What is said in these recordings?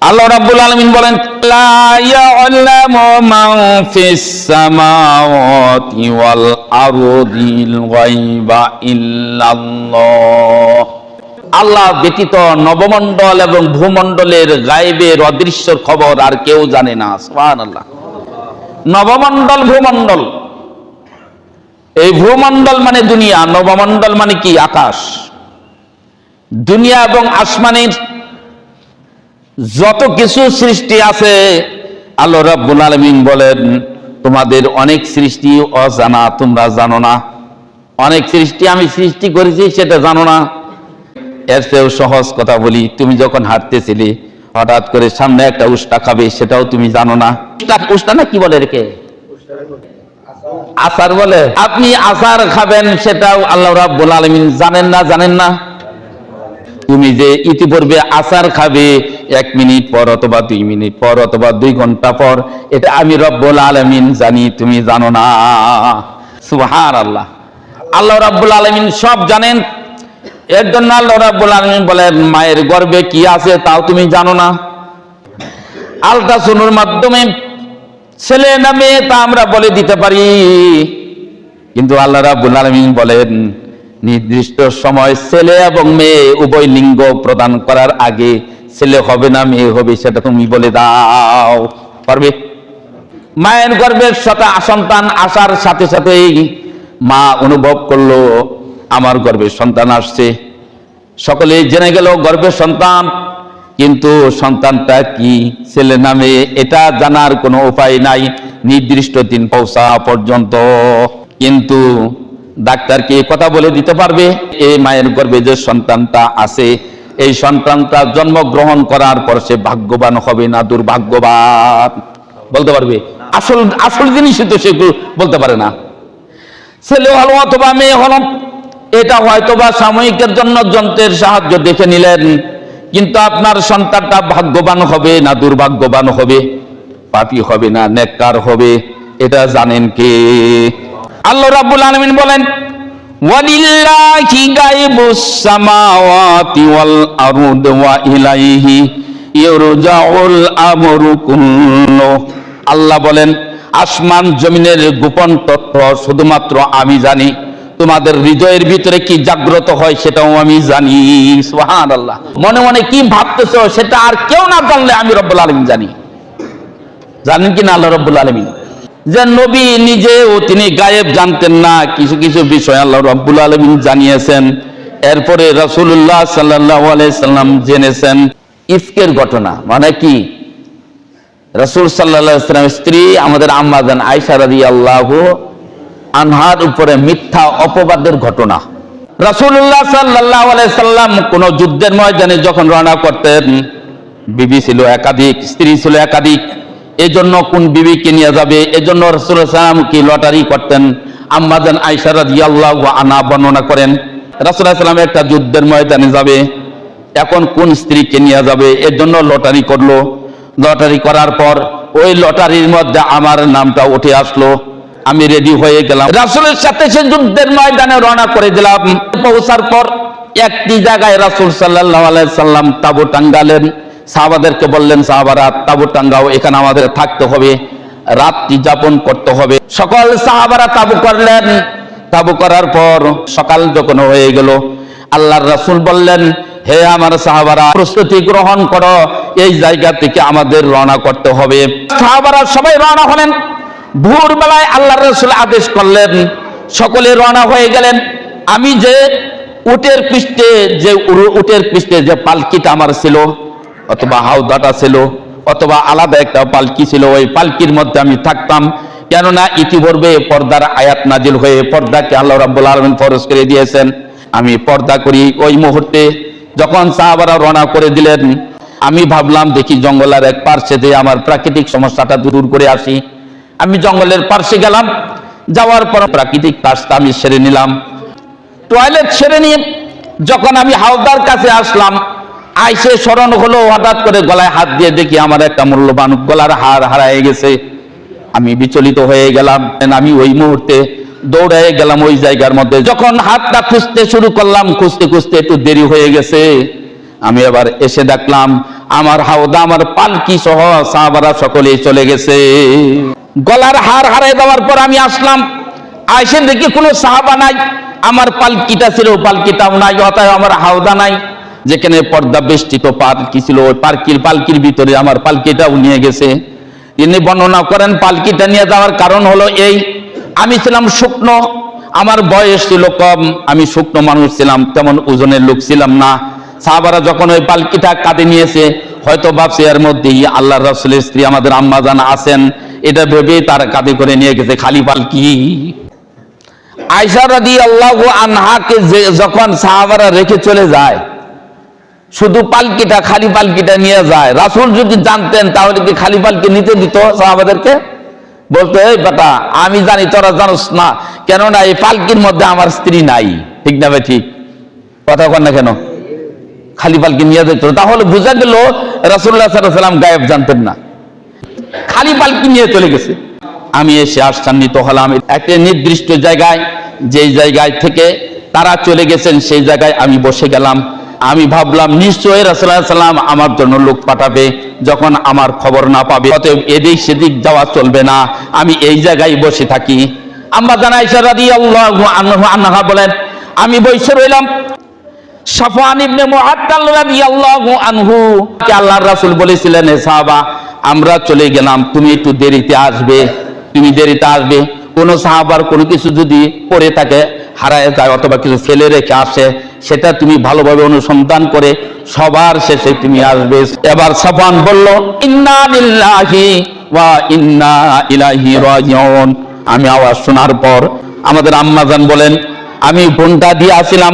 আল্লাহ রাব্বুল আলামিন বলেন, লা ইয়ালামু মান ফিস সামাওয়াতি ওয়াল আরদিল গায়বা ইল্লাল্লাহ। আল্লাহ ব্যতীত নবমণ্ডল এবং ভূমণ্ডলের গায়েবের অদৃশ্যর খবর আর কেউ জানে না। সুবহানাল্লাহ। নবমণ্ডল, ভূমণ্ডল, এই ভূমণ্ডল মানে দুনিয়া, নবমণ্ডল মানে কি? আকাশ। দুনিয়া এবং আসমানের যত কিছু সৃষ্টি আছে, আল্লাহ রাব্বুল আলামিন বলেন তোমাদের অনেক সৃষ্টি অজানা, তোমরা জানো না। অনেক সৃষ্টি আমি সৃষ্টি করেছি সেটা জানো না। এর চেয়েও সহজ কথা বলি, তুমি যখন হাঁটতেছিলে হঠাৎ করে সামনে একটা উষ্টা খাবে, সেটাও তুমি জানো না। উষ্টা না কি বলে রেখে আচার বলে, আপনি আচার খাবেন সেটাও আল্লাহ রাব্বুল আলামিন জানেন না? জানেন না? তুমি যে ইতিপূর্বে আচার খাবে 1 মিনিট পর অথবা 2 মিনিট পর অথবা 2 ঘন্টা পর, এটা আমি রব্বুল আলামিন জানি, তুমি জানো না। সুবহানাল্লাহ। আল্লাহ রাব্বুল আলামিন সব জানেন। এর জন্য আল্লাহ রাব্বুল আলামিন বলেন মায়ের গর্ভে কি আছে তাও তুমি জানো না। আল্ট্রাসাউন্ডের মাধ্যমে ছেলে না মেয়ে তা আমরা বলে দিতে পারি, কিন্তু আল্লাহ রাব্বুল আলামিন বলেন নির্দিষ্ট সময় ছেলে এবং মেয়ে উভয় লিঙ্গ প্রদান করার আগে ছেলে হবে না মেয়ে হবে সেটা তুমি বলে দাও, পারবে? মায়ের গর্ভের সন্তান আসার সাথে সাথেই মা অনুভব করলো আমার গর্ভে সন্তান আসছে। সকলে জেনে গেল গর্ভের সন্তান, কিন্তু সন্তানটা কি ছেলে না মেয়ে এটা জানার কোনো উপায় নাই নির্দিষ্ট দিন পৌঁছা পর্যন্ত। কিন্তু ডাক্তার কি কথা বলে দিতে পারবে এই মায়ের গর্ভে যে সন্তানটা আছে, এই সন্তানটা জন্মগ্রহণ করার পর সে ভাগ্যবান হবে না দুর্ভাগ্যবান? বলতে পারবে? আসল জিনিসই তো সে বলতে পারে না। ছেলে হলো অথবা মেয়ে হলো, এটা হয়তোবা সাময়িকের জন্য যন্ত্রের সাহায্য দেখে নিলেন, কিন্তু আপনার সন্তানটা ভাগ্যবান হবে না দুর্ভাগ্যবান হবে, পাপী হবে না নেককার হবে, এটা জানেন কে? আল্লাহ রাব্বুল আলামিন বলেন ওয়ালিল্লাহি গায়বুস সামাওয়াতি ওয়াল আরদি ওয়া ইলাইহি ইরজাউল আমরু কুল্লু। আল্লাহ বলেন আসমান জমিনের গোপন তথ্য শুধুমাত্র আমি জানি, তোমাদের হৃদয়ের ভিতরে কি জাগ্রত হয় সেটাও আমি জানি। সুবহানাল্লাহ। মনে মনে কি ভাবতেছো সেটা আর কেউ না জানলে আমি রব্বুল আলামিন জানি। জানেন কি না আল্লাহ রব্বুল আলামিন? যে নবী নিজেও তিনি গায়েব জানতেন না, কিছু কিছু বিষয় আল্লাহ রাব্বুল আলামিন জানিয়েছেন। এরপরে রাসূলুল্লাহ সাল্লাল্লাহু আলাইহি সাল্লাম জেনেছেন ইফকের ঘটনা, মানে কি? রাসূল সাল্লাল্লাহু আলাইহি সাল্লামের স্ত্রী আমাদের আম্মা জান আয়েশা রাদিয়াল্লাহু আনহার উপরে মিথ্যা অপবাদের ঘটনা। রাসূলুল্লাহ সাল্লাল্লাহু আলাইহি সাল্লাম কোন যুদ্ধের ময়দানে যখন রওনা করতেন, বিবি ছিল একাধিক, স্ত্রী ছিল একাধিক, এজন্য কোন বিবিকে নিয়ে যাবে এজন্য রাসূলুল্লাহ সাল্লাল্লাহু আলাইহি সাল্লাম কি লটারি করতেন। আম্মা জান আয়েশা রাদিয়াল্লাহু আনহা বর্ণনা করেন রাসূলুল্লাহ সাল্লাল্লাহু আলাইহি সাল্লাম একটা যুদ্ধের ময়দানে যাবে, এখন কোন স্ত্রীকে নিয়ে যাবে এজন্য লটারি করলো। লটারি করার পর ওই লটারির মধ্যে আমার নামটা উঠে আসলো, আমি রেডি হয়ে গেলাম, রাসূলের সাথে সে যুদ্ধের ময়দানে রওনা করে দিলাম। পৌঁছার পর একটি জায়গায় রাসূল সাল্লাল্লাহু আলাইহি সাল্লাম তাঁবু টাঙ্গালেন। সাহাবাদেরকে বললেন সাহাবারা তাঁবু টাঙ্গাও, এখানে আমাদের থাকতে হবে, রাতটি যাপন করতে হবে। সকল সাহাবারা তাঁবু করলেন। তাঁবু করার পর সকাল যখন হয়ে গেল, আল্লাহর রাসূল বললেন হে আমার সাহাবারা প্রস্তুতি গ্রহণ করো, এই জায়গা থেকে আমাদের রওনা করতে হবে। সাহাবারা সবাই রওনা হলেন। ভোরবেলায় আল্লাহর রাসূল আদেশ করলেন, সকলে রওনা হয়ে গেলেন। আমি যে উটের পৃষ্ঠে যে পালকিটা আমার ছিল অথবা হাওদাটা ছিল অথবা আলাদা একটা পালকি ছিল, ওই পালকির মধ্যে আমি থাকতাম, কেননা ইতিপূর্বে পর্দার আয়াত নাজিল হয়ে পর্দাকে আল্লাহ রাব্বুল আলামিন ফরজ করে দিয়েছেন। আমি পর্দা করি। ওই মুহূর্তে যখন সাহাবারা রওনা করে দিলেন, আমি ভাবলাম দেখি জঙ্গলের এক পার্শ্বে যে আমার প্রাকৃতিক সমস্যাটা দূর করে আসি। আমি জঙ্গলের পার্শ্বে গেলাম, যাওয়ার পর প্রাকৃতিক কাজটা আমি সেরে নিলাম। টয়লেট সেরে নিয়ে যখন আমি হাওদার কাছে আসলাম, আইসে স্মরণ হলো, হঠাৎ করে গলায় হাত দিয়ে দেখি আমার একটা মূল্যবান গলার হার হারায় গেছে। আমি বিচলিত হয়ে গেলাম। আমি ওই মুহূর্তে দৌড়ে গেলাম ওই জায়গার মধ্যে। যখন হাতটা খুঁজতে শুরু করলাম, খুঁজতে খুঁজতে একটু দেরি হয়ে গেছে। আমি আবার এসে দেখলাম আমার হাওদা, আমার পালকি সহ সাহাবারা সকলেই চলে গেছে। গলার হার হারাই দেওয়ার পর আমি আসলাম, আইসে দেখি কোনো সাহাবা নাই। আমার পালকিটা ছিল, পালকিটাও নাই, অতএব আমার হাওদা নাই। যেখানে পর্দা বেষ্টিত পালকি ছিল, ওই পালকির ভিতরে আমার পালকিটাও নিয়ে গেছে। তিনি বর্ণনা করেন পালকিটা নিয়ে যাওয়ার কারণ হলো এই, আমি ছিলাম শুকনো, আমার বয়স ছিল কম, আমি শুকনো মানুষ ছিলাম, তেমন ওজনের লোক ছিলাম না। সাহাবারা যখন ওই পালকিটা কাঁধে নিয়েছে, হয়তো ভাবছে এর মধ্যেই আল্লাহ রাসূলের স্ত্রী আমাদের আম্মা জান আছেন, এটা ভেবে তারা কাঁধে করে নিয়ে গেছে খালি পালকি। আয়েশা রাদিয়াল্লাহু আনহাকে যখন সাহাবারা রেখে চলে যায়, শুধু পালকিটা, খালি পালকিটা নিয়ে যায়। রাসূল যদি জানতেন তাহলে কি খালি পালকি নিতে দিত সাহাবাদেরকে? বলতো, এই বেটা আমি জানি তোরা জানোস না, কেননা এই পালকির মধ্যে আমার স্ত্রী নাই। ঠিক না ভাই? ঠিক কথা কন না কেন? খালি পালকি নিয়ে যেত, তাহলে বোঝা গেল রাসূলুল্লাহ সাল্লাল্লাহু আলাইহি ওয়াসাল্লাম গায়েব জানতেন না, খালি পালকি নিয়ে চলে গেছে। আমি এসে আশ্চর্যিত হলাম একটা নির্দিষ্ট জায়গায়, যেই জায়গায় থেকে তারা চলে গেছেন সেই জায়গায় আমি বসে গেলাম। আমি ভাবলাম নিশ্চয়ই রাসূলুল্লাহ সাল্লাল্লাহু আলাইহি ওয়াসাল্লাম আমার জন্য লোক পাঠাবে, যখন আমার খবর না পাবে, অতএব এদিক সেদিক যাওয়া চলবে না, আমি এই জায়গায় বসে থাকি। আম্মা জান আয়েশা রাদিয়াল্লাহু আনহা বলেন, আমি বসে রইলাম। সাফওয়ান ইবনে মুআত্তাল রাদিয়াল্লাহু আনহু কে আল্লাহর রাসূল বলেছিলেন, হে সাহাবা আমরা চলে গেলাম, তুমি একটু দেরিতে আসবে, তুমি দেরিতে আসবে। কোন সাহাবার কোনো কিছু যদি পড়ে থাকে, হারায় যায় অথবা কিছু ফেলে রেখে আসে, সেটা তুমি ভালোভাবে অনুসন্ধান করে সবার শেষে তুমি আসবে। এবার সাফওয়ান বলল, ইন্না লিল্লাহি ওয়া ইন্না ইলাইহি রাজিউন। আমি আওয়াজ শোনার পর আমাদের আম্মা জান বলেন, আমি ঘন্টা দিয়ে আসছিলাম,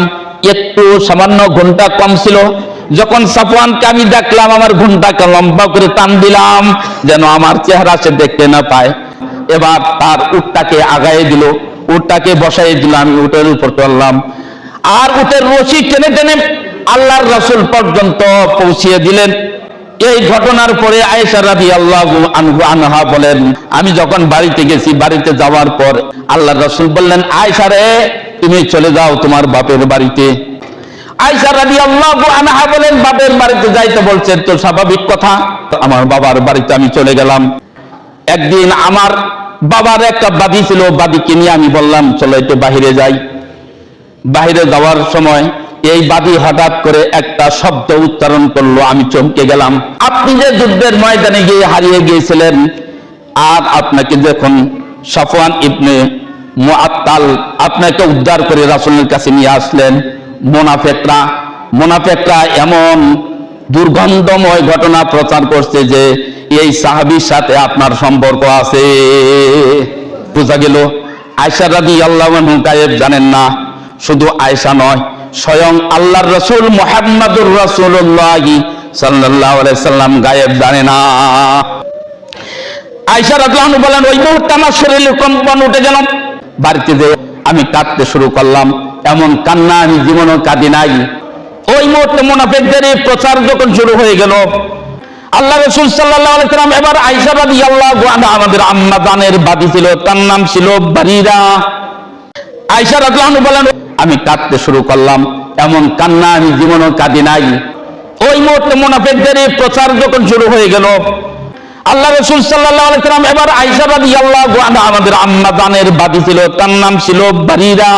একটু সামান্য ঘন্টা কম ছিল। যখন সাফওয়ানকে আমি দেখলাম, আমার ঘন্টাকে লম্বা করে টান দিলাম যেন আমার চেহারা সে দেখতে না পায়। এবার তার উটটাকে আগায়ে দিল, উটটাকে বসাই দিল, আমি উটের উপর চললাম, আর উটের রশি টেনে টেনে আল্লাহর রাসূল পর্যন্ত পৌঁছিয়ে দিলেন। এই ঘটনার পরে আয়েশা রাদিয়াল্লাহু আনহা বলেন, আমি যখন বাড়িতে গেছি, বাড়িতে যাওয়ার পর আল্লাহর রাসূল বললেন, আয়েশা রে তুমি চলে যাও তোমার বাপের বাড়িতে। আয়েশা রাদিয়াল্লাহু আনহা বলেন, বাপের বাড়িতে যাইতে বলছেন তো স্বাভাবিক কথা। আমার বাবার বাড়িতে আমি চলে গেলাম। একদিন আমার বাবার একটা বাদী ছিল, বাদীকে নিয়ে আমি বললাম চলো একটু বাহিরে যাই। বাহিরে যাওয়ার সময় এই বাদী হঠাৎ করে একটা শব্দ উচ্চারণ করলো, আমি চমকে গেলাম। আপনি যে যুদ্ধের ময়দানে গিয়ে হারিয়ে গিয়েছিলেন, আর আপনাকে যখন সাফওয়ান ইবনে মুআত্তাল আপনাকে উদ্ধার করে রাসূলের কাছে নিয়ে আসলেন, মুনাফিকরা এমন দুর্গন্ধময় ঘটনা প্রচার করছে যে এই সাহাবীর সাথে আপনার সম্পর্ক আছে। বোঝা গেল আয়েশা রাদিয়াল্লাহু আনহা গায়েব জানেন না। শুধু আয়েশা নয়, স্বয়ং আল্লাহর রাসূল মুহাম্মদুর রাসূলুল্লাহ সাল্লাল্লাহু আলাইহি সাল্লাম গায়েব জানে না। আয়েশা রাদিয়াল্লাহু আনহা বলেন, ওই মুহূর্তে আমার শরীরে কম্পন উঠে গেল। বাড়িতে যে আমি কাঁদতে শুরু করলাম, এমন কান্না আমি জীবনেও কাঁদি নাই। ওই মুহূর্তে মুনাফিকদের প্রচার যখন শুরু হয়ে গেল, আল্লাহ রাসূল সাল্লাল্লাহু আলাইহি সাল্লাম এবার আয়েশা রাদিয়াল্লাহু আনহা আমাদের আম্মা জানের বাদী ছিল, তার নাম ছিল বারিরা। আয়েশা রাদিয়াল্লাহু আনহা বলেন, আমি কাঁদতে শুরু করলাম, এমন কান্না আমি জীবনেও কাঁদি নাই। ওই মুহূর্তে মুনাফিকদের প্রচার যখন শুরু হয়ে গেল, আল্লাহ রাসূল সাল্লাল্লাহু আলাইহি সাল্লাম এবার আয়েশা রাদিয়াল্লাহু আনহা আমাদের আম্মা জানের বাদী ছিল, তার নাম ছিল বারিরা।